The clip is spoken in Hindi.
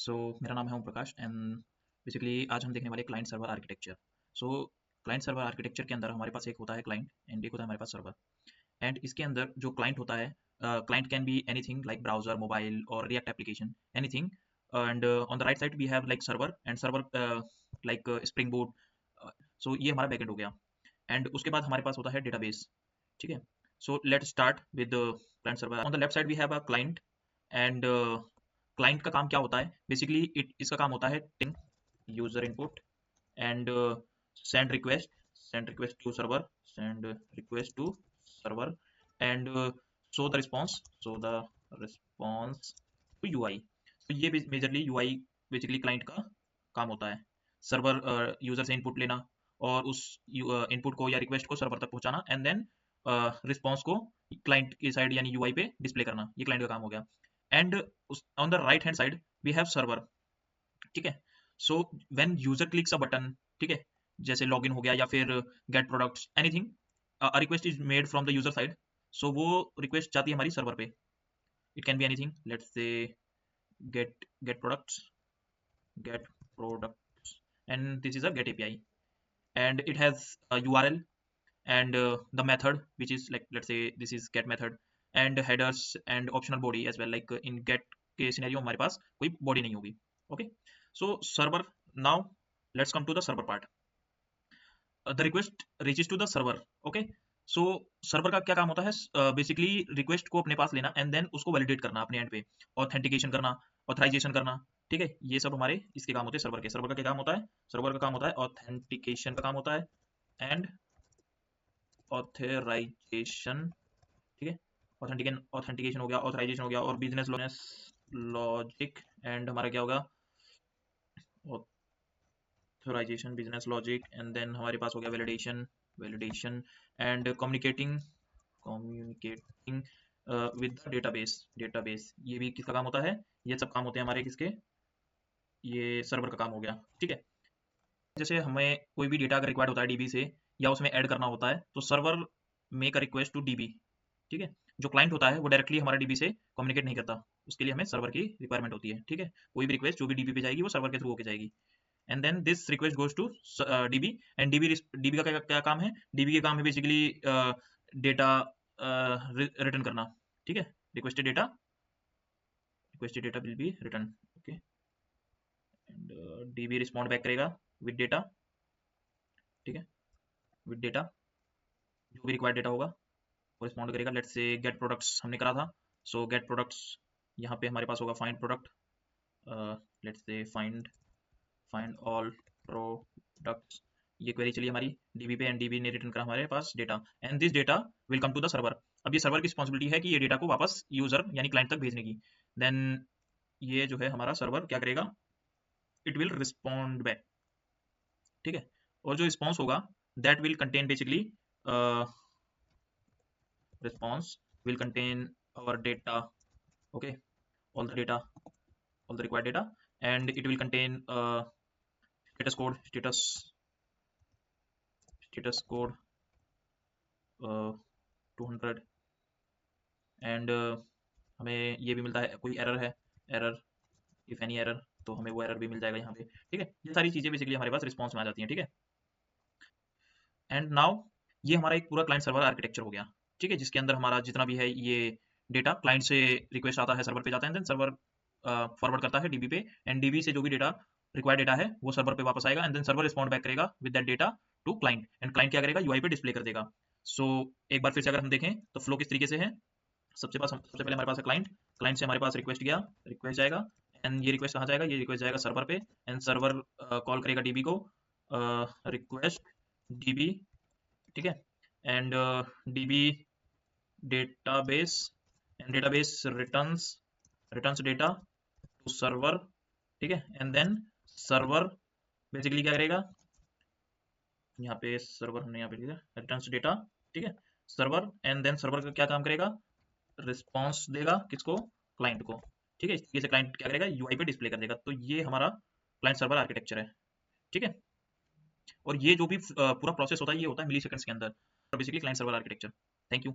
सो मेरा नाम है ओम प्रकाश एंड बेसिकली आज हम देखने वाले क्लाइंट सर्वर आर्किटेक्चर। सो क्लाइंट सर्वर आर्किटेक्चर के अंदर हमारे पास एक होता है क्लाइंट एंड एक होता है हमारे पास सर्वर। एंड इसके अंदर जो क्लाइंट होता है, client can be anything like browser, mobile और React application, anything. And on the right side we have like server and server like Spring Boot. So ये हमारा बैकएंड हो गया। एंड उसके बाद हमारे पास होता है डेटाबेस। ठीक है, so let's start with client server. On the left side we have a client and client का काम क्या होता है बेसिकली, इसका काम होता है टिंग user input and send request to server, send request to server and show the response to UI। तो ये मेजरली UI बेसिकली क्लाइंट का काम होता है। सर्वर यूजर से इनपुट लेना और उस इनपुट को या रिक्वेस्ट को सर्वर तक पहुंचाना एंड देन रिस्पॉन्स को क्लाइंट की साइड यानी UI पे डिस्प्ले करना, ये क्लाइंट का काम हो गया। And on the right hand side we have server. ठीक है, so when user clicks a button, ठीक है, जैसे लॉगिन हो गया या फिर get products anything, a request is made from the user side. So वो रिक्वेस्ट जाती है हमारी सर्वर पे। It can be anything, let's say get get products and this is a get API and it has a URL and the method which is like, let's say this is get method and headers and optional body as well, like in get के सिनेरियो हमारे पास कोई बॉडी नहीं होगी। Okay, so server, now let's come to the server part. The request reaches to the server. Okay, so server का क्या काम होता है बेसिकली, रिक्वेस्ट को अपने पास लेना एंड देन उसको वैलिडेट करना अपने एंड पे, ऑथेंटिकेशन करना, ऑथराइजेशन करना। ठीक है, ये सब हमारे इसके काम होते हैं सर्वर के। सर्वर का क्या काम होता है? सर्वर का काम होता है ऑथेंटिकेशन का काम होता है एंड ऑथराइजेशन। ठीक है, ऑथेंटिकेशन हो गया, ऑथराइजेशन हो गया और बिजनेस लॉजिक एंड हमारा क्या होगा? Authorization, business logic and then हमारे पास हो गया validation and communicating with the database. ये भी किसका काम होता है? ये सब काम होते हैं हमारे किसके? ये सर्वर का काम हो गया। ठीक है, जैसे हमें कोई भी डेटा अगर रिक्वायर्ड होता है डीबी से या उसमें ऐड करना होता है तो server make a request to DB. ठीक है, जो क्लाइंट होता है वो डायरेक्टली हमारा डीबी से कम्युनिकेट नहीं करता, उसके लिए हमें सर्वर की रिक्वायरमेंट होती है। ठीक है, कोई भी रिक्वेस्ट जो भी डीबी पे जाएगी वो सर्वर के थ्रू होके जाएगी and then this request goes to DB and DB का क्या काम है? डीबी के काम है बेसिकली डेटा रिटर्न करना। ठीक है, requested data will be return. Okay, and dB respond back करेगा विद डेटा। ठीक है, विद डेटा, जो भी रिक्वायर्ड डेटा होगा वो रिस्पॉन्ड करेगा। लेट्स से गेट प्रोडक्ट्स हमने करा था, सो गेट प्रोडक्ट्स यहाँ पे हमारे पास होगा find product. Let's say find all products, ये क्वेरी चली हमारी डीबी पे एंड डीबी ने रिटर्न करा हमारे पास data and this data will come to the server. अब ये सर्वर की रिस्पॉन्सिबिलिटी है कि ये डेटा को वापस यूजर यानी क्लाइंट तक भेजने की। देन ये जो है हमारा सर्वर क्या करेगा? It will respond back. ठीक है, और जो रिस्पॉन्स होगा that will contain basically response will contain our data, okay, all the data, all the required data, and it will contain status code 200 and हमें ये भी मिलता है कोई एरर इफ एनी एरर, तो हमें वो एरर भी मिल जाएगा यहाँ पे। ठीक है, ये सारी चीजें बेसिकली हमारे पास रिस्पॉन्स में आ जाती हैं। ठीक है, एंड नाउ ये हमारा एक पूरा क्लाइंट सर्वर आर्किटेक्चर हो गया। ठीक है, जिसके अंदर हमारा जितना भी है ये डेटा क्लाइंट से रिक्वेस्ट आता है, सर्वर पे जाता है, देन सर्वर फॉरवर्ड करता है डीबी पे एंड डीबी से जो भी डेटा रिक्वायर्ड डेटा है वो सर्वर पे वापस आएगा and then server respond back करेगा with that data to client and client क्या करेगा? यूआई पे डिस्प्ले कर देगा। सो एक बार फिर से अगर हम देखें तो फ्लो किस तरीके से है। सबसे पहले हमारे पास है क्लाइंट से हमारे पास रिक्वेस्ट गया, रिक्वेस्ट जाएगा एंड ये रिक्वेस्ट कहाँ जाएगा? ये रिक्वेस्ट जाएगा सर्वर पे एंड सर्वर कॉल करेगा डीबी को, रिक्वेस्ट डीबी। ठीक है, and DB database and database returns data to server. ठीक है, एंड देन सर्वर बेसिकली क्या करेगा? यहाँ पे सर्वर हमने यहाँ पे लिखा रिटर्न्स डेटा। ठीक है, सर्वर एंड देन सर्वर का क्या काम करेगा? रिस्पॉन्स देगा किसको? क्लाइंट को। ठीक है, इस तरीके से क्लाइंट क्या करेगा? यूआई पे डिस्प्ले कर देगा। तो ये हमारा क्लाइंट सर्वर आर्किटेक्चर है। ठीक है, और ये जो भी पूरा प्रोसेस होता है ये होता है मिली सेकंड्स के अंदर, basically client server architecture. Thank you.